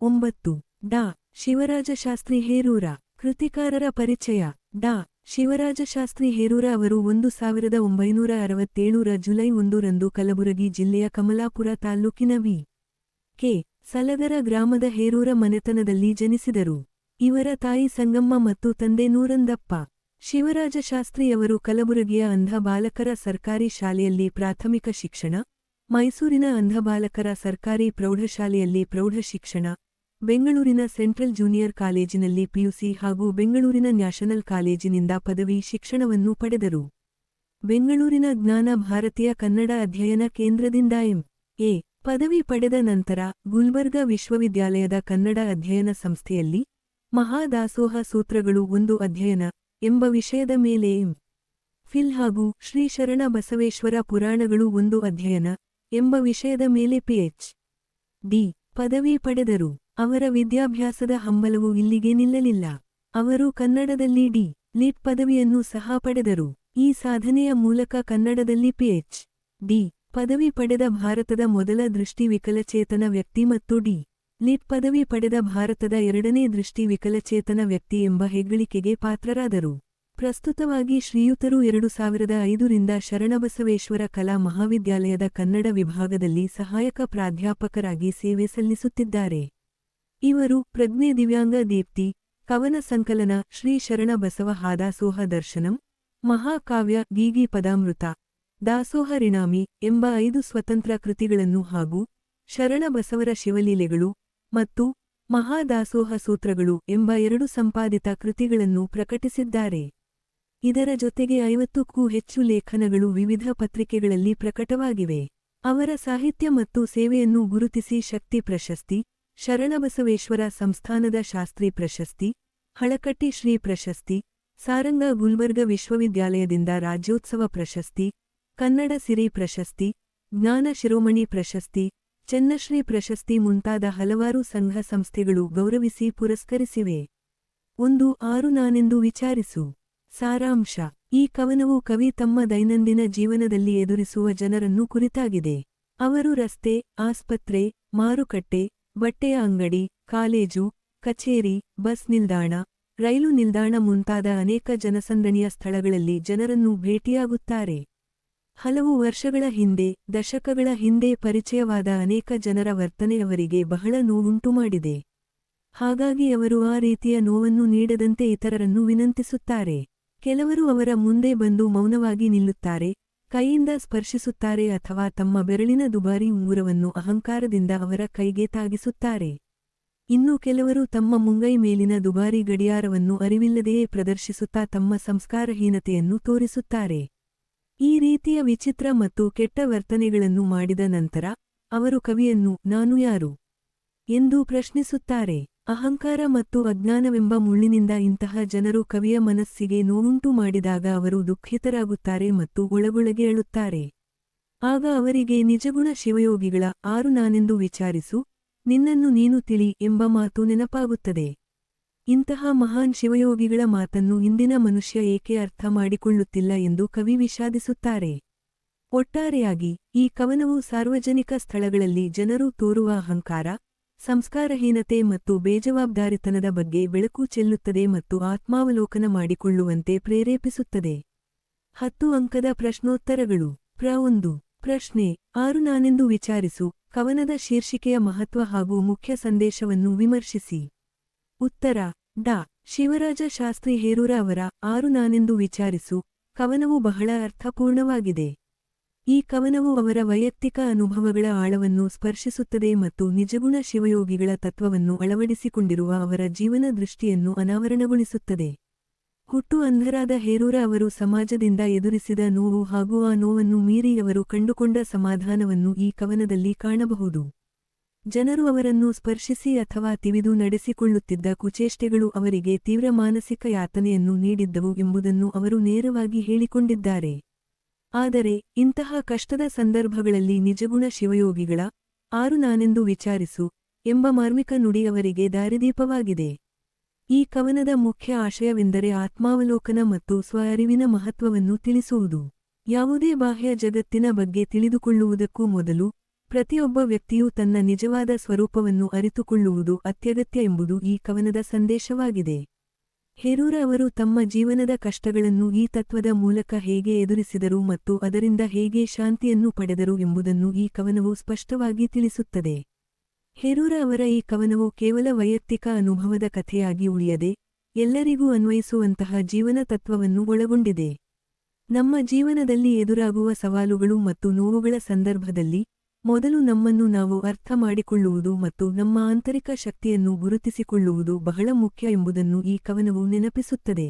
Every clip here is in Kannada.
9. ಡಾ. ಶಿವರಾಜಶಾಸ್ತ್ರಿ ಹೇರೂರ. ಕೃತಿಕಾರರ ಪರಿಚಯ. ಡಾ. ಶಿವರಾಜಶಾಸ್ತ್ರಿ ಹೇರೂರ ಅವರು 1967 ಜುಲೈ 1 ಕಲಬುರಗಿ ಜಿಲ್ಲೆಯ ಕಮಲಾಪುರ ತಾಲ್ಲೂಕಿನ ವಿ. ಕೆ. ಸಲಗರ ಗ್ರಾಮದ ಹೇರೂರ ಮನೆತನದಲ್ಲಿ ಜನಿಸಿದರು. ಇವರ ತಾಯಿ ಸಂಗಮ್ಮ ಮತ್ತು ತಂದೆ ನೂರಂದಪ್ಪ. ಶಿವರಾಜಶಾಸ್ತ್ರಿಯವರು ಕಲಬುರಗಿಯ ಅಂಧ ಬಾಲಕರ ಸರ್ಕಾರಿ ಶಾಲೆಯಲ್ಲಿ ಪ್ರಾಥಮಿಕ ಶಿಕ್ಷಣ, ಮೈಸೂರಿನ ಅಂಧ ಬಾಲಕರ ಸರ್ಕಾರಿ ಪ್ರೌಢಶಾಲೆಯಲ್ಲಿ ಪ್ರೌಢ ಶಿಕ್ಷಣ, ಬೆಂಗಳೂರಿನ ಸೆಂಟ್ರಲ್ ಜೂನಿಯರ್ ಕಾಲೇಜಿನಲ್ಲಿ ಪಿಯುಸಿ ಹಾಗೂ ಬೆಂಗಳೂರಿನ ನ್ಯಾಷನಲ್ ಕಾಲೇಜಿನಿಂದ ಪದವಿ ಶಿಕ್ಷಣವನ್ನು ಪಡೆದರು. ಬೆಂಗಳೂರಿನ ಜ್ಞಾನ ಭಾರತೀಯ ಕನ್ನಡ ಅಧ್ಯಯನ ಕೇಂದ್ರದಿಂದ ಎಂ.ಎ. ಪದವಿ ಪಡೆದ ನಂತರ ಗುಲ್ಬರ್ಗಾ ವಿಶ್ವವಿದ್ಯಾಲಯದ ಕನ್ನಡ ಅಧ್ಯಯನ ಸಂಸ್ಥೆಯಲ್ಲಿ ಮಹಾದಾಸೋಹ ಸೂತ್ರಗಳು ಒಂದು ಅಧ್ಯಯನ ಎಂಬ ವಿಷಯದ ಮೇಲೆ ಎಂ.ಫಿಲ್ ಹಾಗೂ ಶ್ರೀ ಶರಣ ಬಸವೇಶ್ವರ ಪುರಾಣಗಳು ಒಂದು ಅಧ್ಯಯನ ಎಂಬ ವಿಷಯದ ಮೇಲೆ ಪಿಎಚ್.ಡಿ. ಪದವಿ ಪಡೆದರು. ಅವರ ವಿದ್ಯಾಭ್ಯಾಸದ ಹಂಬಲವು ಇಲ್ಲಿಗೆ ನಿಲ್ಲಲಿಲ್ಲ. ಅವರು ಕನ್ನಡದಲ್ಲಿ ಡಿ.ಲಿಟ್ ಪದವಿಯನ್ನು ಸಹ ಪಡೆದರು. ಈ ಸಾಧನೆಯ ಮೂಲಕ ಕನ್ನಡದಲ್ಲಿ ಪಿಎಚ್.ಡಿ. ಪದವಿ ಪಡೆದ ಭಾರತದ ಮೊದಲ ದೃಷ್ಟಿ ವಿಕಲಚೇತನ ವ್ಯಕ್ತಿ ಮತ್ತು ಡಿ.ಲಿಟ್ ಪದವಿ ಪಡೆದ ಭಾರತದ ಎರಡನೇ ದೃಷ್ಟಿ ವಿಕಲಚೇತನ ವ್ಯಕ್ತಿ ಎಂಬ ಹೆಗ್ಗಳಿಕೆಗೆ ಪಾತ್ರರಾದರು. ಪ್ರಸ್ತುತವಾಗಿ ಶ್ರೀಯುತರು 2005 ಶರಣಬಸವೇಶ್ವರ ಕಲಾ ಮಹಾವಿದ್ಯಾಲಯದ ಕನ್ನಡ ವಿಭಾಗದಲ್ಲಿ ಸಹಾಯಕ ಪ್ರಾಧ್ಯಾಪಕರಾಗಿ ಸೇವೆ ಸಲ್ಲಿಸುತ್ತಿದ್ದಾರೆ. ಇವರು ಪ್ರಜ್ಞೆ ದಿವ್ಯಾಂಗ ದೀಪ್ತಿ, ಕವನ ಸಂಕಲನ ಶ್ರೀ ಶರಣ ಬಸವ ಹಾದಾಸೋಹ ದರ್ಶನಂ, ಮಹಾಕಾವ್ಯ ಗೀಗಿ ಪದಾಮೃತ, ದಾಸೋಹ ರಿಣಾಮಿ ಎಂಬ 5 ಸ್ವತಂತ್ರ ಕೃತಿಗಳನ್ನು ಹಾಗೂ ಶರಣ ಬಸವರ ಶಿವಲೀಲೆಗಳು ಮತ್ತು ಮಹಾದಾಸೋಹ ಸೂತ್ರಗಳು ಎಂಬ 2 ಸಂಪಾದಿತ ಕೃತಿಗಳನ್ನು ಪ್ರಕಟಿಸಿದ್ದಾರೆ. ಇದರ ಜೊತೆಗೆ 50ಕ್ಕೂ ಹೆಚ್ಚು ಲೇಖನಗಳು ವಿವಿಧ ಪತ್ರಿಕೆಗಳಲ್ಲಿ ಪ್ರಕಟವಾಗಿವೆ. ಅವರ ಸಾಹಿತ್ಯ ಮತ್ತು ಸೇವೆಯನ್ನು ಗುರುತಿಸಿ ಶಕ್ತಿ ಪ್ರಶಸ್ತಿ, ಶರಣಬಸವೇಶ್ವರ ಸಂಸ್ಥಾನದ ಶಾಸ್ತ್ರಿ ಪ್ರಶಸ್ತಿ, ಹಳಕಟ್ಟಿ ಶ್ರೀ ಪ್ರಶಸ್ತಿ, ಸಾರಂಗ ಗುಲ್ಬರ್ಗ ವಿಶ್ವವಿದ್ಯಾಲಯದಿಂದ ರಾಜ್ಯೋತ್ಸವ ಪ್ರಶಸ್ತಿ, ಕನ್ನಡ ಸಿರಿ ಪ್ರಶಸ್ತಿ, ಜ್ಞಾನ ಶಿರೋಮಣಿ ಪ್ರಶಸ್ತಿ, ಚೆನ್ನಶ್ರೀ ಪ್ರಶಸ್ತಿ ಮುಂತಾದ ಹಲವಾರು ಸಂಘ ಸಂಸ್ಥೆಗಳು ಗೌರವಿಸಿ ಪುರಸ್ಕರಿಸಿವೆ. 1. ನಾನೆಂದು ವಿಚಾರಿಸು. ಸಾರಾಂಶ. ಈ ಕವನವು ಕವಿ ತಮ್ಮ ದೈನಂದಿನ ಜೀವನದಲ್ಲಿ ಎದುರಿಸುವ ಜನರನ್ನು ಕುರಿತಾಗಿದೆ. ಅವರು ರಸ್ತೆ, ಆಸ್ಪತ್ರೆ, ಮಾರುಕಟ್ಟೆ, ಬಟ್ಟೆಯ ಅಂಗಡಿ, ಕಾಲೇಜು, ಕಚೇರಿ, ಬಸ್ ನಿಲ್ದಾಣ, ರೈಲು ನಿಲ್ದಾಣ ಮುಂತಾದ ಅನೇಕ ಜನಸಂದಣಿಯ ಸ್ಥಳಗಳಲ್ಲಿ ಜನರನ್ನು ಭೇಟಿಯಾಗುತ್ತಾರೆ. ಹಲವು ವರ್ಷಗಳ ಹಿಂದೆ, ದಶಕಗಳ ಹಿಂದೆ ಪರಿಚಯವಾದ ಅನೇಕ ಜನರ ವರ್ತನೆ ಅವರಿಗೆ ಬಹಳ ನೋವುಂಟುಮಾಡಿದೆ. ಹಾಗಾಗಿ ಅವರು ಆ ರೀತಿಯ ನೋವನ್ನು ನೀಡದಂತೆ ಇತರರನ್ನು ವಿನಂತಿಸುತ್ತಾರೆ. ಕೆಲವರು ಅವರ ಮುಂದೆ ಬಂದು ಮೌನವಾಗಿ ನಿಲ್ಲುತ್ತಾರೆ, ಕೈಯಿಂದ ಸ್ಪರ್ಶಿಸುತ್ತಾರೆ ಅಥವಾ ತಮ್ಮ ಬೆರಳಿನ ದುಬಾರಿ ಉಂಗುರವನ್ನು ಅಹಂಕಾರದಿಂದ ಅವರ ಕೈಗೆ ತಾಗಿಸುತ್ತಾರೆ. ಇನ್ನು ಕೆಲವರು ತಮ್ಮ ಮುಂಗೈ ಮೇಲಿನ ದುಬಾರಿ ಗಡಿಯಾರವನ್ನು ಅರಿವಿಲ್ಲದೆಯೇ ಪ್ರದರ್ಶಿಸುತ್ತಾ ತಮ್ಮ ಸಂಸ್ಕಾರಹೀನತೆಯನ್ನು ತೋರಿಸುತ್ತಾರೆ. ಈ ರೀತಿಯ ವಿಚಿತ್ರ ಮತ್ತು ಕೆಟ್ಟ ವರ್ತನೆಗಳನ್ನು ಮಾಡಿದ ನಂತರ ಅವರು ಕವಿಯನ್ನು ನಾನು ಯಾರು ಎಂದು ಪ್ರಶ್ನಿಸುತ್ತಾರೆ. ಅಹಂಕಾರ ಮತ್ತು ಅಜ್ಞಾನವೆಂಬ ಮುಳ್ಳಿನಿಂದ ಇಂತಹ ಜನರು ಕವಿಯ ಮನಸ್ಸಿಗೆ ನೋವುಂಟು ಮಾಡಿದಾಗ ಅವರು ದುಃಖಿತರಾಗುತ್ತಾರೆ ಮತ್ತು ಒಳಗೊಳಗೆ ಅಳುತ್ತಾರೆ. ಆಗ ಅವರಿಗೆ ನಿಜಗುಣ ಶಿವಯೋಗಿಗಳ 6 ನಾನೆಂದು ವಿಚಾರಿಸು, ನಿನ್ನನ್ನು ನೀನು ತಿಳಿ ಎಂಬ ಮಾತು ನೆನಪಾಗುತ್ತದೆ. ಇಂತಹ ಮಹಾನ್ ಶಿವಯೋಗಿಗಳ ಮಾತನ್ನು ಇಂದಿನ ಮನುಷ್ಯ ಏಕೆ ಅರ್ಥ ಮಾಡಿಕೊಳ್ಳುತ್ತಿಲ್ಲ ಎಂದು ಕವಿ ವಿಷಾದಿಸುತ್ತಾರೆ. ಒಟ್ಟಾರೆಯಾಗಿ ಈ ಕವನವು ಸಾರ್ವಜನಿಕ ಸ್ಥಳಗಳಲ್ಲಿ ಜನರು ತೋರುವ ಅಹಂಕಾರ, ಸಂಸ್ಕಾರಹೀನತೆ ಮತ್ತು ಬೇಜವಾಬ್ದಾರಿತನದ ಬಗ್ಗೆ ಬೆಳಕು ಚೆಲ್ಲುತ್ತದೆ ಮತ್ತು ಆತ್ಮಾವಲೋಕನ ಮಾಡಿಕೊಳ್ಳುವಂತೆ ಪ್ರೇರೇಪಿಸುತ್ತದೆ. 10 ಅಂಕದ ಪ್ರಶ್ನೋತ್ತರಗಳು. ಪ್ರ 1. ಪ್ರಶ್ನೆ. 6 ನಾನೆಂದು ವಿಚಾರಿಸು ಕವನದ ಶೀರ್ಷಿಕೆಯ ಮಹತ್ವ ಹಾಗೂ ಮುಖ್ಯ ಸಂದೇಶವನ್ನು ವಿಮರ್ಶಿಸಿ. ಉತ್ತರ. ಡಾ. ಶಿವರಾಜ ಶಾಸ್ತ್ರಿ ಹೇರೂರ ಅವರ 6 ನಾನೆಂದು ವಿಚಾರಿಸು ಕವನವು ಬಹಳ ಅರ್ಥಪೂರ್ಣವಾಗಿದೆ. ಈ ಕವನವು ಅವರ ವೈಯಕ್ತಿಕ ಅನುಭವಗಳ ಆಳವನ್ನು ಸ್ಪರ್ಶಿಸುತ್ತದೆ ಮತ್ತು ನಿಜಗುಣ ಶಿವಯೋಗಿಗಳ ತತ್ವವನ್ನು ಅಳವಡಿಸಿಕೊಂಡಿರುವ ಅವರ ಜೀವನ ದೃಷ್ಟಿಯನ್ನು ಅನಾವರಣಗೊಳಿಸುತ್ತದೆ. ಹುಟ್ಟು ಅಂಧರಾದ ಹೇರೂರ ಅವರು ಸಮಾಜದಿಂದ ಎದುರಿಸಿದ ನೋವು ಹಾಗೂ ಆ ನೋವನ್ನು ಮೀರಿ ಅವರು ಕಂಡುಕೊಂಡ ಸಮಾಧಾನವನ್ನು ಈ ಕವನದಲ್ಲಿ ಕಾಣಬಹುದು. ಜನರು ಅವರನ್ನು ಸ್ಪರ್ಶಿಸಿ ಅಥವಾ ತಿವಿದು ನಡೆಸಿಕೊಳ್ಳುತ್ತಿದ್ದ ಕುಚೇಷ್ಟೆಗಳು ಅವರಿಗೆ ತೀವ್ರ ಮಾನಸಿಕ ಯಾತನೆಯನ್ನು ನೀಡಿದ್ದವು ಎಂಬುದನ್ನು ಅವರು ನೇರವಾಗಿ ಹೇಳಿಕೊಂಡಿದ್ದಾರೆ. ಆದರೆ ಇಂತಹ ಕಷ್ಟದ ಸಂದರ್ಭಗಳಲ್ಲಿ ನಿಜಗುಣ ಶಿವಯೋಗಿಗಳ 6 ನಾನೆಂದು ವಿಚಾರಿಸು ಎಂಬ ಮಾರ್ಮಿಕ ನುಡಿ ಅವರಿಗೆ ದಾರಿದೀಪವಾಗಿದೆ. ಈ ಕವನದ ಮುಖ್ಯ ಆಶಯವೆಂದರೆ ಆತ್ಮಾವಲೋಕನ ಮತ್ತು ಸ್ವ-ಅರಿವಿನ ಮಹತ್ವವನ್ನು ತಿಳಿಸುವುದು. ಯಾವುದೇ ಬಾಹ್ಯ ಜಗತ್ತಿನ ಬಗ್ಗೆ ತಿಳಿದುಕೊಳ್ಳುವುದಕ್ಕೂ ಮೊದಲು ಪ್ರತಿಯೊಬ್ಬ ವ್ಯಕ್ತಿಯೂ ತನ್ನ ನಿಜವಾದ ಸ್ವರೂಪವನ್ನು ಅರಿತುಕೊಳ್ಳುವುದು ಅತ್ಯಗತ್ಯ ಎಂಬುದು ಈ ಕವನದ ಸಂದೇಶವಾಗಿದೆ. ಹೆರೂರ ಅವರು ತಮ್ಮ ಜೀವನದ ಕಷ್ಟಗಳನ್ನು ಈ ತತ್ವದ ಮೂಲಕ ಹೇಗೆ ಎದುರಿಸಿದರು ಮತ್ತು ಅದರಿಂದ ಹೇಗೆ ಶಾಂತಿಯನ್ನು ಪಡೆದರು ಎಂಬುದನ್ನು ಈ ಕವನವು ಸ್ಪಷ್ಟವಾಗಿ ತಿಳಿಸುತ್ತದೆ. ಹೆರೂರ ಅವರ ಈ ಕವನವು ಕೇವಲ ವೈಯಕ್ತಿಕ ಅನುಭವದ ಕಥೆಯಾಗಿ ಉಳಿಯದೆ, ಎಲ್ಲರಿಗೂ ಅನ್ವಯಿಸುವಂತಹ ಜೀವನ ತತ್ವವನ್ನು ಒಳಗೊಂಡಿದೆ. ನಮ್ಮ ಜೀವನದಲ್ಲಿ ಎದುರಾಗುವ ಸವಾಲುಗಳು ಮತ್ತು ನೋವುಗಳ ಸಂದರ್ಭದಲ್ಲಿ, ಮೊದಲು ನಮ್ಮನ್ನು ನಾವು ಅರ್ಥ ಮಾಡಿಕೊಳ್ಳುವುದು ಮತ್ತು ನಮ್ಮ ಆಂತರಿಕ ಶಕ್ತಿಯನ್ನು ಗುರುತಿಸಿಕೊಳ್ಳುವುದು ಬಹಳ ಮುಖ್ಯ ಎಂಬುದನ್ನು ಈ ಕವನವು ನೆನಪಿಸುತ್ತದೆ.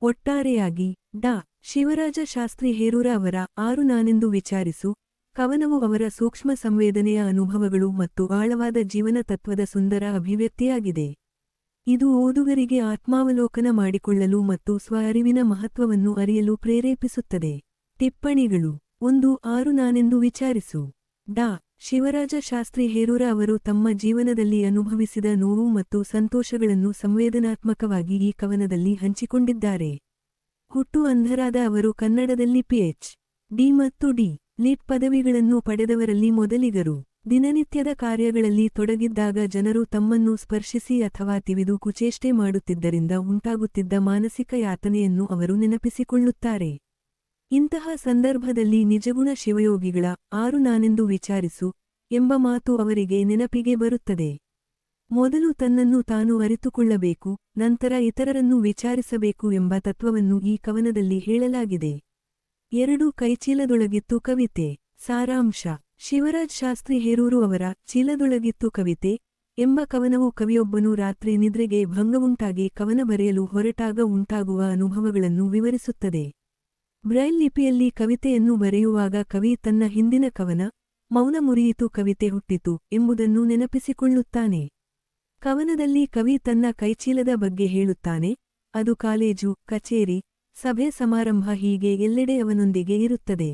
ಒಟ್ಟಾರೆಯಾಗಿ ಡಾ. ಶಿವರಾಜ ಶಾಸ್ತ್ರಿ ಹೇರೂರ ಅವರ 6 ನಾನೆಂದು ವಿಚಾರಿಸು ಕವನವು ಅವರ ಸೂಕ್ಷ್ಮ ಸಂವೇದನೆಯ ಅನುಭವಗಳು ಮತ್ತು ಆಳವಾದ ಜೀವನ ತತ್ವದ ಸುಂದರ ಅಭಿವ್ಯಕ್ತಿಯಾಗಿದೆ. ಇದು ಓದುಗರಿಗೆ ಆತ್ಮಾವಲೋಕನ ಮಾಡಿಕೊಳ್ಳಲು ಮತ್ತು ಸ್ವ-ಅರಿವಿನ ಮಹತ್ವವನ್ನು ಅರಿಯಲು ಪ್ರೇರೇಪಿಸುತ್ತದೆ. ಟಿಪ್ಪಣಿಗಳು 1. 6 ನಾನೆಂದು ವಿಚಾರಿಸು. ಡಾ. ಶಿವರಾಜ ಶಾಸ್ತ್ರಿ ಹೇರೂರ ಅವರು ತಮ್ಮ ಜೀವನದಲ್ಲಿ ಅನುಭವಿಸಿದ ನೋವು ಮತ್ತು ಸಂತೋಷಗಳನ್ನು ಸಂವೇದನಾತ್ಮಕವಾಗಿ ಈ ಕವನದಲ್ಲಿ ಹಂಚಿಕೊಂಡಿದ್ದಾರೆ. ಹುಟ್ಟು ಅಂಧರಾದ ಅವರು ಕನ್ನಡದಲ್ಲಿ Ph.D. ಮತ್ತು ಡಿ.ಲಿಟ್ ಪದವಿಗಳನ್ನು ಪಡೆದವರಲ್ಲಿ ಮೊದಲಿಗರು. ದಿನನಿತ್ಯದ ಕಾರ್ಯಗಳಲ್ಲಿ ತೊಡಗಿದ್ದಾಗ ಜನರು ತಮ್ಮನ್ನು ಸ್ಪರ್ಶಿಸಿ ಅಥವಾ ತಿವಿದು ಕುಚೇಷ್ಟೆ ಮಾಡುತ್ತಿದ್ದರಿಂದ ಉಂಟಾಗುತ್ತಿದ್ದ ಮಾನಸಿಕ ಯಾತನೆಯನ್ನು ಅವರು ನೆನಪಿಸಿಕೊಳ್ಳುತ್ತಾರೆ. ಇಂತಹ ಸಂದರ್ಭದಲ್ಲಿ ನಿಜಗುಣ ಶಿವಯೋಗಿಗಳ 6 ನಾನೆಂದು ವಿಚಾರಿಸು ಎಂಬ ಮಾತು ಅವರಿಗೆ ನೆನಪಿಗೆ ಬರುತ್ತದೆ. ಮೊದಲು ತನ್ನನ್ನು ತಾನು ಅರಿತುಕೊಳ್ಳಬೇಕು, ನಂತರ ಇತರರನ್ನು ವಿಚಾರಿಸಬೇಕು ಎಂಬ ತತ್ವವನ್ನು ಈ ಕವನದಲ್ಲಿ ಹೇಳಲಾಗಿದೆ. 2. ಕೈಚೀಲದೊಳಗಿತ್ತು ಕವಿತೆ. ಸಾರಾಂಶ. ಶಿವರಾಜ್ ಶಾಸ್ತ್ರಿ ಹೇರೂರು ಅವರ ಚೀಲದೊಳಗಿತ್ತು ಕವಿತೆ ಎಂಬ ಕವನವು ಕವಿಯೊಬ್ಬನು ರಾತ್ರಿ ನಿದ್ರೆಗೆ ಭಂಗವುಂಟಾಗಿ ಕವನ ಬರೆಯಲು ಹೊರಟಾಗ ಉಂಟಾಗುವ ಅನುಭವಗಳನ್ನು ವಿವರಿಸುತ್ತದೆ. ಬ್ರೈಲ್ ಲಿಪಿಯಲ್ಲಿ ಕವಿತೆಯನ್ನು ಬರೆಯುವಾಗ ಕವಿ ತನ್ನ ಹಿಂದಿನ ಕವನ ಮೌನ ಮುರಿಯಿತು ಕವಿತೆ ಹುಟ್ಟಿತು ಎಂಬುದನ್ನು ನೆನಪಿಸಿಕೊಳ್ಳುತ್ತಾನೆ. ಕವನದಲ್ಲಿ ಕವಿ ತನ್ನ ಕೈಚೀಲದ ಬಗ್ಗೆ ಹೇಳುತ್ತಾನೆ. ಅದು ಕಾಲೇಜು, ಕಚೇರಿ, ಸಭೆ ಸಮಾರಂಭ ಹೀಗೆ ಎಲ್ಲೆಡೆ ಅವನೊಂದಿಗೆ ಇರುತ್ತದೆ.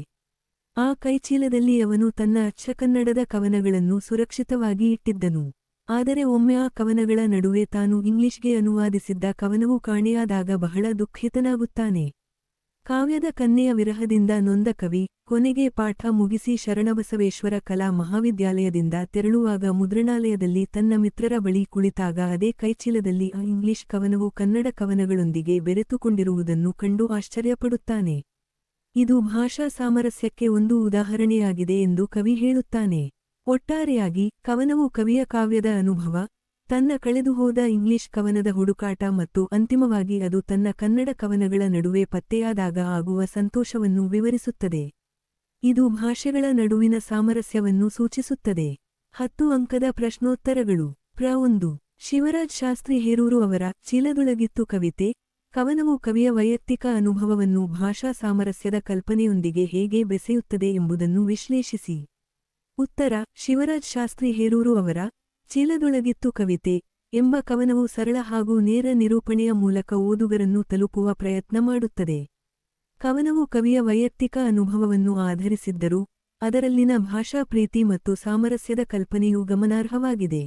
ಆ ಕೈಚೀಲದಲ್ಲಿ ಅವನು ತನ್ನ ಅಚ್ಚಕನ್ನಡದ ಕವನಗಳನ್ನು ಸುರಕ್ಷಿತವಾಗಿ ಇಟ್ಟಿದ್ದನು. ಆದರೆ ಒಮ್ಮೆ ಆ ಕವನಗಳ ನಡುವೆ ತಾನು ಇಂಗ್ಲಿಷ್ಗೆ ಅನುವಾದಿಸಿದ್ದ ಕವನವು ಕಾಣೆಯಾದಾಗ ಬಹಳ ದುಃಖಿತನಾಗುತ್ತಾನೆ. ಕಾವ್ಯದ ಕನ್ಯೆಯ ವಿರಹದಿಂದ ನೊಂದ ಕವಿ ಕೊನೆಗೆ ಪಾಠ ಮುಗಿಸಿ ಶರಣಬಸವೇಶ್ವರ ಕಲಾ ಮಹಾವಿದ್ಯಾಲಯದಿಂದ ತೆರಳುವಾಗ ಮುದ್ರಣಾಲಯದಲ್ಲಿ ತನ್ನ ಮಿತ್ರರ ಬಳಿ ಕುಳಿತಾಗ ಅದೇ ಕೈಚೀಲದಲ್ಲಿ ಆ ಇಂಗ್ಲಿಷ್ ಕವನವು ಕನ್ನಡ ಕವನಗಳೊಂದಿಗೆ ಬೆರೆತುಕೊಂಡಿರುವುದನ್ನು ಕಂಡು ಆಶ್ಚರ್ಯಪಡುತ್ತಾನೆ. ಇದು ಭಾಷಾ ಸಾಮರಸ್ಯಕ್ಕೆ ಒಂದು ಉದಾಹರಣೆಯಾಗಿದೆ ಎಂದು ಕವಿ ಹೇಳುತ್ತಾನೆ. ಒಟ್ಟಾರೆಯಾಗಿ ಕವನವು ಕವಿಯ ಕಾವ್ಯದ ಅನುಭವ, ತನ್ನ ಕಳೆದುಹೋದ ಇಂಗ್ಲಿಷ್ ಕವನದ ಹುಡುಕಾಟ ಮತ್ತು ಅಂತಿಮವಾಗಿ ಅದು ತನ್ನ ಕನ್ನಡ ಕವನಗಳ ನಡುವೆ ಪತ್ತೆಯಾದಾಗ ಆಗುವ ಸಂತೋಷವನ್ನು ವಿವರಿಸುತ್ತದೆ. ಇದು ಭಾಷೆಗಳ ನಡುವಿನ ಸಾಮರಸ್ಯವನ್ನು ಸೂಚಿಸುತ್ತದೆ. 10 ಅಂಕದ ಪ್ರಶ್ನೋತ್ತರಗಳು. ಪ್ರ 1. ಶಿವರಾಜ್ ಶಾಸ್ತ್ರಿ ಹೇರೂರು ಅವರ ಚೀಲದೊಳಗಿತ್ತು ಕವಿತೆ ಕವನವು ಕವಿಯ ವೈಯಕ್ತಿಕ ಅನುಭವವನ್ನು ಭಾಷಾ ಸಾಮರಸ್ಯದ ಕಲ್ಪನೆಯೊಂದಿಗೆ ಹೇಗೆ ಬೆಸೆಯುತ್ತದೆ ಎಂಬುದನ್ನು ವಿಶ್ಲೇಷಿಸಿ. ಉತ್ತರ. ಶಿವರಾಜ್ ಶಾಸ್ತ್ರಿ ಹೇರೂರು ಅವರ ಚೀಲದೊಳಗಿತ್ತು ಕವಿತೆ ಎಂಬ ಕವನವು ಸರಳ ಹಾಗೂ ನೇರ ನಿರೂಪಣೆಯ ಮೂಲಕ ಓದುಗರನ್ನು ತಲುಪುವ ಪ್ರಯತ್ನ ಮಾಡುತ್ತದೆ. ಕವನವು ಕವಿಯ ವೈಯಕ್ತಿಕ ಅನುಭವವನ್ನು ಆಧರಿಸಿದ್ದರೂ ಅದರಲ್ಲಿನ ಭಾಷಾ ಪ್ರೀತಿ ಮತ್ತು ಸಾಮರಸ್ಯದ ಕಲ್ಪನೆಯು ಗಮನಾರ್ಹವಾಗಿದೆ.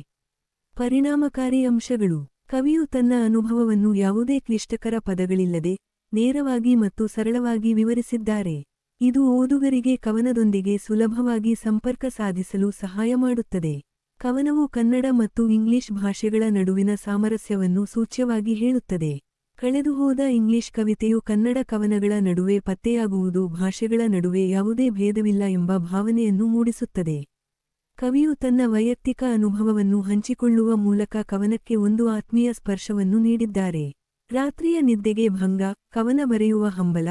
ಪರಿಣಾಮಕಾರಿ ಅಂಶಗಳು. ಕವಿಯು ತನ್ನ ಅನುಭವವನ್ನು ಯಾವುದೇ ಕ್ಲಿಷ್ಟಕರ ಪದಗಳಿಲ್ಲದೆ ನೇರವಾಗಿ ಮತ್ತು ಸರಳವಾಗಿ ವಿವರಿಸಿದ್ದಾರೆ. ಇದು ಓದುಗರಿಗೆ ಕವನದೊಂದಿಗೆ ಸುಲಭವಾಗಿ ಸಂಪರ್ಕ ಸಾಧಿಸಲು ಸಹಾಯ ಮಾಡುತ್ತದೆ. ಕವನವು ಕನ್ನಡ ಮತ್ತು ಇಂಗ್ಲಿಷ್ ಭಾಷೆಗಳ ನಡುವಿನ ಸಾಮರಸ್ಯವನ್ನು ಸೂಚ್ಯವಾಗಿ ಹೇಳುತ್ತದೆ. ಕಳೆದುಹೋದ ಇಂಗ್ಲಿಷ್ ಕವಿತೆಯು ಕನ್ನಡ ಕವನಗಳ ನಡುವೆ ಪತ್ತೆಯಾಗುವುದು ಭಾಷೆಗಳ ನಡುವೆ ಯಾವುದೇ ಭೇದವಿಲ್ಲ ಎಂಬ ಭಾವನೆಯನ್ನು ಮೂಡಿಸುತ್ತದೆ. ಕವಿಯು ತನ್ನ ವೈಯಕ್ತಿಕ ಅನುಭವವನ್ನು ಹಂಚಿಕೊಳ್ಳುವ ಮೂಲಕ ಕವನಕ್ಕೆ ಒಂದು ಆತ್ಮೀಯ ಸ್ಪರ್ಶವನ್ನು ನೀಡಿದ್ದಾರೆ. ರಾತ್ರಿಯ ನಿದ್ದೆಗೆ ಭಂಗ, ಕವನ ಬರೆಯುವ ಹಂಬಲ,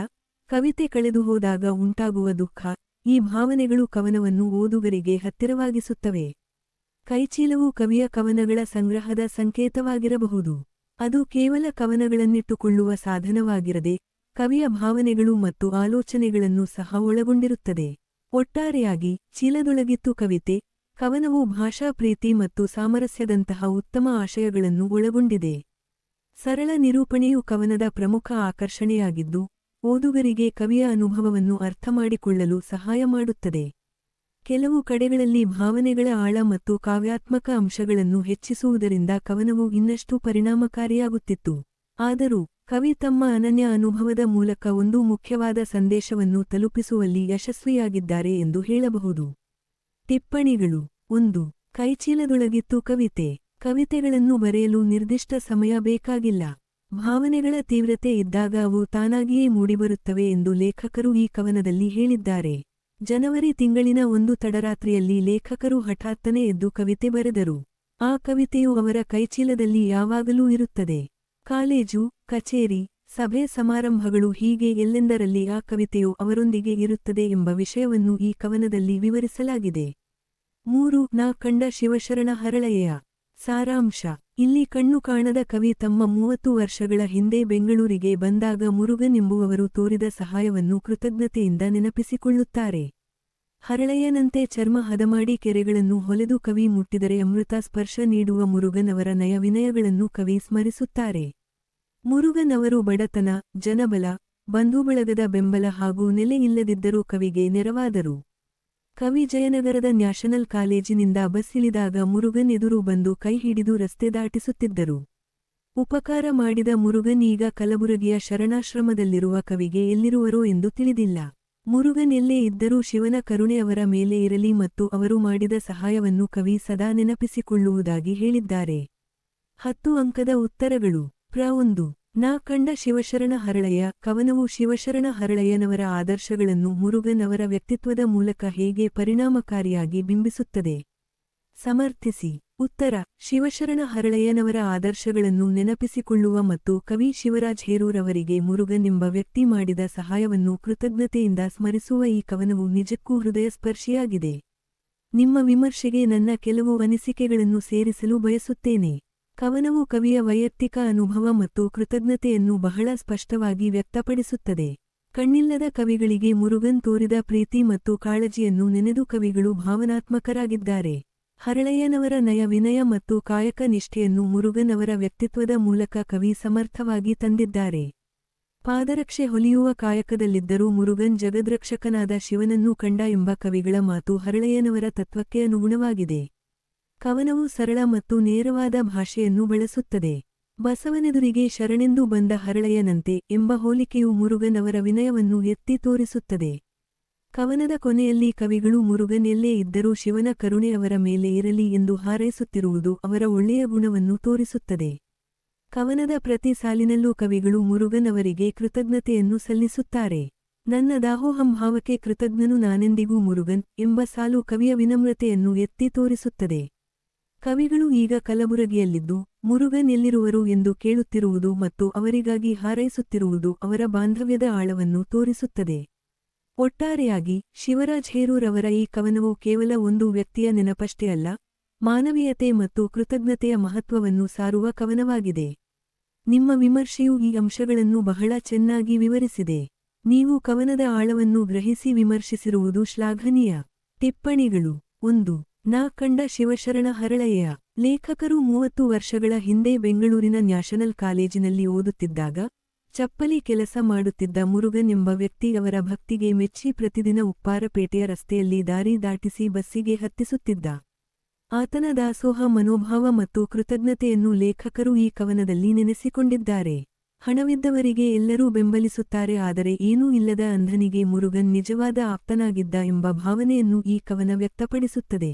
ಕವಿತೆ ಕಳೆದುಹೋದಾಗ ಉಂಟಾಗುವ ದುಃಖ, ಈ ಭಾವನೆಗಳು ಕವನವನ್ನು ಓದುಗರಿಗೆ ಹತ್ತಿರವಾಗಿಸುತ್ತವೆ. ಕೈಚೀಲವು ಕವಿಯ ಕವನಗಳ ಸಂಗ್ರಹದ ಸಂಕೇತವಾಗಿರಬಹುದು. ಅದು ಕೇವಲ ಕವನಗಳನ್ನಿಟ್ಟುಕೊಳ್ಳುವ ಸಾಧನವಾಗಿರದೆ, ಕವಿಯ ಭಾವನೆಗಳು ಮತ್ತು ಆಲೋಚನೆಗಳನ್ನು ಸಹ ಒಳಗೊಂಡಿರುತ್ತದೆ. ಒಟ್ಟಾರೆಯಾಗಿ ಚೀಲದೊಳಗಿತ್ತು ಕವಿತೆ ಕವನವು ಭಾಷಾ ಪ್ರೀತಿ ಮತ್ತು ಸಾಮರಸ್ಯದಂತಹ ಉತ್ತಮ ಆಶಯಗಳನ್ನು ಒಳಗೊಂಡಿದೆ. ಸರಳ ನಿರೂಪಣೆಯು ಕವನದ ಪ್ರಮುಖ ಆಕರ್ಷಣೆಯಾಗಿದ್ದು, ಓದುಗರಿಗೆ ಕವಿಯ ಅನುಭವವನ್ನು ಅರ್ಥಮಾಡಿಕೊಳ್ಳಲು ಸಹಾಯ ಮಾಡುತ್ತದೆ. ಕೆಲವು ಕಡೆಗಳಲ್ಲಿ ಭಾವನೆಗಳ ಆಳ ಮತ್ತು ಕಾವ್ಯಾತ್ಮಕ ಅಂಶಗಳನ್ನು ಹೆಚ್ಚಿಸುವುದರಿಂದ ಕವನವು ಇನ್ನಷ್ಟು ಪರಿಣಾಮಕಾರಿಯಾಗುತ್ತಿತ್ತು. ಆದರೂ, ಕವಿ ತಮ್ಮ ಅನನ್ಯ ಅನುಭವದ ಮೂಲಕ ಒಂದು ಮುಖ್ಯವಾದ ಸಂದೇಶವನ್ನು ತಲುಪಿಸುವಲ್ಲಿ ಯಶಸ್ವಿಯಾಗಿದ್ದಾರೆ ಎಂದು ಹೇಳಬಹುದು. ಟಿಪ್ಪಣಿಗಳು 1. ಕೈಚೀಲದೊಳಗಿತ್ತು ಕವಿತೆ. ಕವಿತೆಗಳನ್ನು ಬರೆಯಲು ನಿರ್ದಿಷ್ಟ ಸಮಯ ಬೇಕಾಗಿಲ್ಲ. ಭಾವನೆಗಳ ತೀವ್ರತೆ ಇದ್ದಾಗ ಅವು ತಾನಾಗಿಯೇ ಮೂಡಿಬರುತ್ತವೆ ಎಂದು ಲೇಖಕರು ಈ ಕವನದಲ್ಲಿ ಹೇಳಿದ್ದಾರೆ. ಜನವರಿ ತಿಂಗಳಿನ ಒಂದು ತಡರಾತ್ರಿಯಲ್ಲಿ ಲೇಖಕರು ಹಠಾತ್ತನೆ ಎದ್ದು ಕವಿತೆ ಬರೆದರು. ಆ ಕವಿತೆಯು ಅವರ ಕೈಚೀಲದಲ್ಲಿ ಯಾವಾಗಲೂ ಇರುತ್ತದೆ. ಕಾಲೇಜು, ಕಚೇರಿ, ಸಭೆ ಸಮಾರಂಭಗಳು ಹೀಗೆ ಎಲ್ಲೆಂದರಲ್ಲಿ ಆ ಕವಿತೆಯು ಅವರೊಂದಿಗೆ ಇರುತ್ತದೆ ಎಂಬ ವಿಷಯವನ್ನು ಈ ಕವನದಲ್ಲಿ ವಿವರಿಸಲಾಗಿದೆ. 3. ನಾ ಕಂಡ ಶಿವಶರಣ ಹರಳಯ್ಯ. ಸಾರಾಂಶ. ಇಲ್ಲಿ ಕಣ್ಣು ಕಾಣದ ಕವಿ ತಮ್ಮ 30 ವರ್ಷಗಳ ಹಿಂದೆ ಬೆಂಗಳೂರಿಗೆ ಬಂದಾಗ ಮುರುಗನ್ ಎಂಬುವವರು ತೋರಿದ ಸಹಾಯವನ್ನು ಕೃತಜ್ಞತೆಯಿಂದ ನೆನಪಿಸಿಕೊಳ್ಳುತ್ತಾರೆ. ಹರಳಯ್ಯನಂತೆ ಚರ್ಮ ಹದಮಾಡಿ ಕೆರೆಗಳನ್ನು ಹೊಲೆದು ಕವಿ ಮುಟ್ಟಿದರೆ ಅಮೃತ ಸ್ಪರ್ಶ ನೀಡುವ ಮುರುಗನ್ ಅವರ ನಯ ವಿನಯಗಳನ್ನು ಕವಿ ಸ್ಮರಿಸುತ್ತಾರೆ. ಮುರುಗನ್ ಅವರು ಬಡತನ, ಜನಬಲ, ಬಂಧುಬಳಗದ ಬೆಂಬಲ ಹಾಗೂ ನೆಲೆ ಇಲ್ಲದಿದ್ದರೂ ಕವಿಗೆ ನೆರವಾದರು. ಕವಿ ಜಯನಗರದ ನ್ಯಾಷನಲ್ ಕಾಲೇಜಿನಿಂದ ಬಸ್ ಇಳಿದಾಗ ಮುರುಗನ್ ಎದುರು ಬಂದು ಕೈ ಹಿಡಿದು ರಸ್ತೆ ದಾಟಿಸುತ್ತಿದ್ದರು. ಉಪಕಾರ ಮಾಡಿದ ಮುರುಗನ್ ಈಗ ಕಲಬುರಗಿಯ ಶರಣಾಶ್ರಮದಲ್ಲಿರುವ ಕವಿಗೆ ಎಲ್ಲಿರುವರೋ ಎಂದು ತಿಳಿದಿಲ್ಲ. ಮುರುಗನ್ ಎಲ್ಲೇ ಇದ್ದರೂ ಶಿವನ ಕರುಣೆ ಅವರ ಮೇಲೆ ಇರಲಿ ಮತ್ತು ಅವರು ಮಾಡಿದ ಸಹಾಯವನ್ನು ಕವಿ ಸದಾ ನೆನಪಿಸಿಕೊಳ್ಳುವುದಾಗಿ ಹೇಳಿದ್ದಾರೆ. 10 ಅಂಕದ ಉತ್ತರಗಳು. ಪ್ರ 1. ನಾ ಕಂಡ ಶಿವಶರಣ ಹರಳಯ್ಯ. ಕವನವು ಶಿವಶರಣ ಹರಳಯ್ಯನವರ ಆದರ್ಶಗಳನ್ನು ಮುರುಗನ್ ಅವರ ವ್ಯಕ್ತಿತ್ವದ ಮೂಲಕ ಹೇಗೆ ಪರಿಣಾಮಕಾರಿಯಾಗಿ ಬಿಂಬಿಸುತ್ತದೆ. ಸಮರ್ಥಿಸಿ. ಉತ್ತರ. ಶಿವಶರಣ ಹರಳಯ್ಯನವರ ಆದರ್ಶಗಳನ್ನು ನೆನಪಿಸಿಕೊಳ್ಳುವ ಮತ್ತು ಕವಿ ಶಿವರಾಜ್ ಹೇರೂರ್ ಅವರಿಗೆ ಮುರುಗನ್ ಎಂಬ ವ್ಯಕ್ತಿ ಮಾಡಿದ ಸಹಾಯವನ್ನು ಕೃತಜ್ಞತೆಯಿಂದ ಸ್ಮರಿಸುವ ಈ ಕವನವು ನಿಜಕ್ಕೂ ಹೃದಯಸ್ಪರ್ಶಿಯಾಗಿದೆ. ನಿಮ್ಮ ವಿಮರ್ಶೆಗೆ ನನ್ನ ಕೆಲವು ಅನಿಸಿಕೆಗಳನ್ನು ಸೇರಿಸಲು ಬಯಸುತ್ತೇನೆ. ಕವನವು ಕವಿಯ ವೈಯಕ್ತಿಕ ಅನುಭವ ಮತ್ತು ಕೃತಜ್ಞತೆಯನ್ನು ಬಹಳ ಸ್ಪಷ್ಟವಾಗಿ ವ್ಯಕ್ತಪಡಿಸುತ್ತದೆ. ಕಣ್ಣಿಲ್ಲದ ಕವಿಗಳಿಗೆ ಮುರುಗನ್ ತೋರಿದ ಪ್ರೀತಿ ಮತ್ತು ಕಾಳಜಿಯನ್ನು ನೆನೆದು ಕವಿಗಳು ಭಾವನಾತ್ಮಕರಾಗಿದ್ದಾರೆ. ಹರಳಯ್ಯನವರ ನಯ ವಿನಯ ಮತ್ತು ಕಾಯಕ ನಿಷ್ಠೆಯನ್ನು ಮುರುಗನ್ ಅವರ ವ್ಯಕ್ತಿತ್ವದ ಮೂಲಕ ಕವಿ ಸಮರ್ಥವಾಗಿ ತಂದಿದ್ದಾರೆ. ಪಾದರಕ್ಷೆ ಹೊಲಿಯುವ ಕಾಯಕದಲ್ಲಿದ್ದರೂ ಮುರುಗನ್ ಜಗದ್ರಕ್ಷಕನಾದ ಶಿವನನ್ನು ಕಂಡ ಎಂಬ ಕವಿಗಳ ಮಾತು ಹರಳಯ್ಯನವರ ತತ್ವಕ್ಕೆ ಅನುಗುಣವಾಗಿದೆ. ಕವನವು ಸರಳ ಮತ್ತು ನೇರವಾದ ಭಾಷೆಯನ್ನು ಬಳಸುತ್ತದೆ. ಬಸವನೆದುರಿಗೆ ಶರಣೆಂದು ಬಂದ ಹರಳಯ್ಯನಂತೆ ಎಂಬ ಹೋಲಿಕೆಯು ಮುರುಗನ್ ಅವರ ವಿನಯವನ್ನು ಎತ್ತಿ ತೋರಿಸುತ್ತದೆ. ಕವನದ ಕೊನೆಯಲ್ಲಿ ಕವಿಗಳು ಮುರುಗನ್ ಎಲ್ಲೇ ಇದ್ದರೂ ಶಿವನ ಕರುಣೆ ಅವರ ಮೇಲೆ ಇರಲಿ ಎಂದು ಹಾರೈಸುತ್ತಿರುವುದು ಅವರ ಒಳ್ಳೆಯ ಗುಣವನ್ನು ತೋರಿಸುತ್ತದೆ. ಕವನದ ಪ್ರತಿ ಸಾಲಿನಲ್ಲೂ ಕವಿಗಳು ಮುರುಗನ್ ಅವರಿಗೆ ಕೃತಜ್ಞತೆಯನ್ನು ಸಲ್ಲಿಸುತ್ತಾರೆ. ನನ್ನ ದಾಸೋಹಂಭಾವಕ್ಕೆ ಕೃತಜ್ಞನು ನಾನೆಂದಿಗೂ ಮುರುಗನ್ ಎಂಬ ಸಾಲು ಕವಿಯ ವಿನಮ್ರತೆಯನ್ನು ಎತ್ತಿ ತೋರಿಸುತ್ತದೆ. ಕವಿಗಳು ಈಗ ಕಲಬುರಗಿಯಲ್ಲಿದ್ದು ಮುರುಗನ್ ಎಲ್ಲಿರುವರು ಎಂದು ಕೇಳುತ್ತಿರುವುದು ಮತ್ತು ಅವರಿಗಾಗಿ ಹಾರೈಸುತ್ತಿರುವುದು ಅವರ ಬಾಂಧವ್ಯದ ಆಳವನ್ನು ತೋರಿಸುತ್ತದೆ. ಒಟ್ಟಾರೆಯಾಗಿ ಶಿವರಾಜ್ ಹೇರೂರ್ ಅವರ ಈ ಕವನವು ಕೇವಲ ಒಂದು ವ್ಯಕ್ತಿಯ ನೆನಪಷ್ಟೇ ಅಲ್ಲ, ಮಾನವೀಯತೆ ಮತ್ತು ಕೃತಜ್ಞತೆಯ ಮಹತ್ವವನ್ನು ಸಾರುವ ಕವನವಾಗಿದೆ. ನಿಮ್ಮ ವಿಮರ್ಶೆಯು ಈ ಅಂಶಗಳನ್ನು ಬಹಳ ಚೆನ್ನಾಗಿ ವಿವರಿಸಿದೆ. ನೀವು ಕವನದ ಆಳವನ್ನು ಗ್ರಹಿಸಿ ವಿಮರ್ಶಿಸಿರುವುದು ಶ್ಲಾಘನೀಯ. ಟಿಪ್ಪಣಿಗಳು. 1. ನಾ ಕಂಡ ಶಿವಶರಣ ಹರಳಯ್ಯ. ಲೇಖಕರು 30 ವರ್ಷಗಳ ಹಿಂದೆ ಬೆಂಗಳೂರಿನ ನ್ಯಾಷನಲ್ ಕಾಲೇಜಿನಲ್ಲಿ ಓದುತ್ತಿದ್ದಾಗ ಚಪ್ಪಲಿ ಕೆಲಸ ಮಾಡುತ್ತಿದ್ದ ಮುರುಗನ್ ಎಂಬ ವ್ಯಕ್ತಿ ಅವರ ಭಕ್ತಿಗೆ ಮೆಚ್ಚಿ ಪ್ರತಿದಿನ ಉಪ್ಪಾರಪೇಟೆಯ ರಸ್ತೆಯಲ್ಲಿ ದಾರಿ ದಾಟಿಸಿ ಬಸ್ಸಿಗೆ ಹತ್ತಿಸುತ್ತಿದ್ದ. ಆತನ ದಾಸೋಹ ಮನೋಭಾವ ಮತ್ತು ಕೃತಜ್ಞತೆಯನ್ನು ಲೇಖಕರು ಈ ಕವನದಲ್ಲಿ ನೆನೆಸಿಕೊಂಡಿದ್ದಾರೆ. ಹಣವಿದ್ದವರಿಗೆ ಎಲ್ಲರೂ ಬೆಂಬಲಿಸುತ್ತಾರೆ, ಆದರೆ ಏನೂ ಇಲ್ಲದ ಅಂಧನಿಗೆ ಮುರುಗನ್ ನಿಜವಾದ ಆಪ್ತನಾಗಿದ್ದ ಎಂಬ ಭಾವನೆಯನ್ನು ಈ ಕವನ ವ್ಯಕ್ತಪಡಿಸುತ್ತದೆ.